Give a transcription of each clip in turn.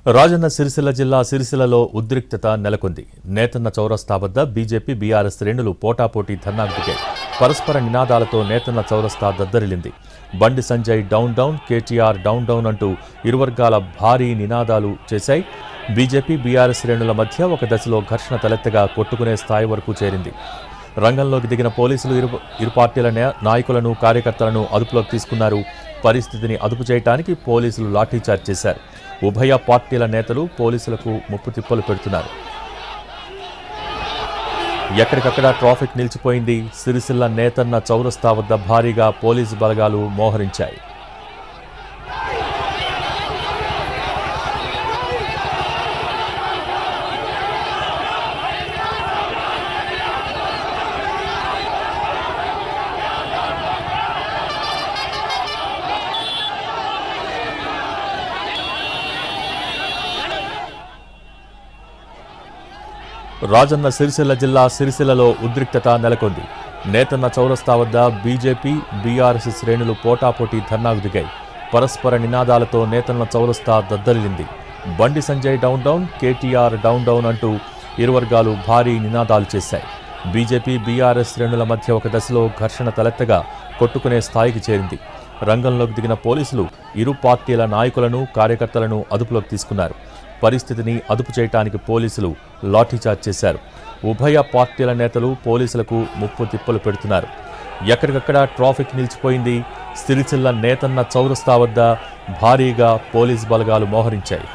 రాజన్న సిరిసిల్ల జిల్లా సిరిసిల్లలో ఉద్రిక్తత నెలకొంది. నేతన్న చౌరస్తా వద్ద బీజేపీ బీఆర్ఎస్ శ్రేణులు పోటాపోటీ ధర్నాకు దిగాయి. పరస్పర నినాదాలతో నేతన్న చౌరస్తా దద్దరిల్లింది. Bandi Sanjay down down, KTR down down అంటూ ఇరు వర్గాల భారీ నినాదాలు చేశాయి. బీజేపీ బీఆర్ఎస్ శ్రేణుల మధ్య ఒక దశలో ఘర్షణ తలెత్తగా కొట్టుకునే స్థాయి వరకు చేరింది. రంగంలోకి దిగిన పోలీసులు ఇరు పార్టీల నాయకులను, కార్యకర్తలను అదుపులోకి తీసుకున్నారు. పరిస్థితిని అదుపు చేయడానికి పోలీసులు లాఠీచార్జ్ చేశారు. ఉభయ పార్టీల నేతలు పోలీసులకు ముప్పు తిప్పలు పెడుతున్నారు. ఎక్కడికక్కడ ట్రాఫిక్ నిలిచిపోయింది. సిరిసిల్ల నేతన్న చౌరస్తా వద్ద భారీగా పోలీసు బలగాలు మోహరించాయి. రాజన్న సిరిసిల్ల జిల్లా సిరిసిల్లలో ఉద్రిక్తత నెలకొంది. నేతన్న చౌరస్తా వద్ద బీజేపీ బీఆర్ఎస్ శ్రేణులు పోటాపోటీ ధర్నాకు దిగాయి. పరస్పర నినాదాలతో నేతన్న చౌరస్తా దద్దరిల్లింది. Bandi Sanjay down down, KTR down down అంటూ ఇరు వర్గాలు భారీ నినాదాలు చేశాయి. బీజేపీ బీఆర్ఎస్ శ్రేణుల మధ్య ఒక దశలో ఘర్షణ తలెత్తగా కొట్టుకునే స్థాయికి చేరింది. రంగంలోకి దిగిన పోలీసులు ఇరు పార్టీల నాయకులను, కార్యకర్తలను అదుపులోకి తీసుకున్నారు. పరిస్థితిని అదుపు చేయడానికి పోలీసులు లాఠీచార్జ్ చేశారు. ఉభయ పార్టీల నేతలు పోలీసులకు ముప్పు తిప్పలు పెడుతున్నారు. ఎక్కడికక్కడ ట్రాఫిక్ నిలిచిపోయింది. సిరిసిల్ల నేతన్న చౌరస్తా వద్ద భారీగా పోలీసు బలగాలు మోహరించాయి.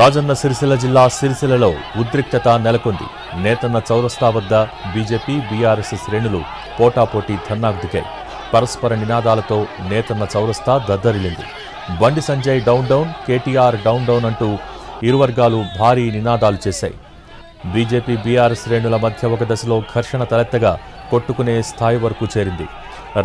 రాజన్న సిరిసిల్ల జిల్లా సిరిసిల్లలో ఉద్రిక్తత నెలకొంది. నేతన్న చౌరస్తా వద్ద బీజేపీ బీఆర్ఎస్ శ్రేణులు పోటాపోటీ ధర్నాకు దిగాయి. పరస్పర నినాదాలతో నేతన్న చౌరస్తా దద్దరిల్లింది. Bandi Sanjay down down, KTR down down అంటూ ఇరు వర్గాలు భారీ నినాదాలు చేశాయి. బీజేపీ బీఆర్ఎస్ శ్రేణుల మధ్య ఒక దశలో ఘర్షణ తలెత్తగా కొట్టుకునే స్థాయి వరకు చేరింది.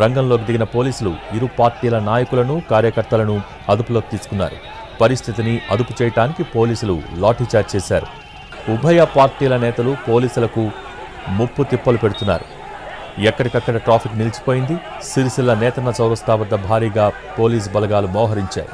రంగంలోకి దిగిన పోలీసులు ఇరు పార్టీల నాయకులను, కార్యకర్తలను అదుపులోకి తీసుకున్నారు. పరిస్థితిని అదుపు చేయడానికి పోలీసులు లాఠీచార్జ్ చేశారు. ఉభయ పార్టీల నేతలు పోలీసులకు ముప్పు తిప్పలు పెడుతున్నారు. ఎక్కడికక్కడ ట్రాఫిక్ నిలిచిపోయింది. సిరిసిల్ల నేతన్న చౌరస్తా వద్ద భారీగా పోలీసు బలగాలు మోహరించాయి.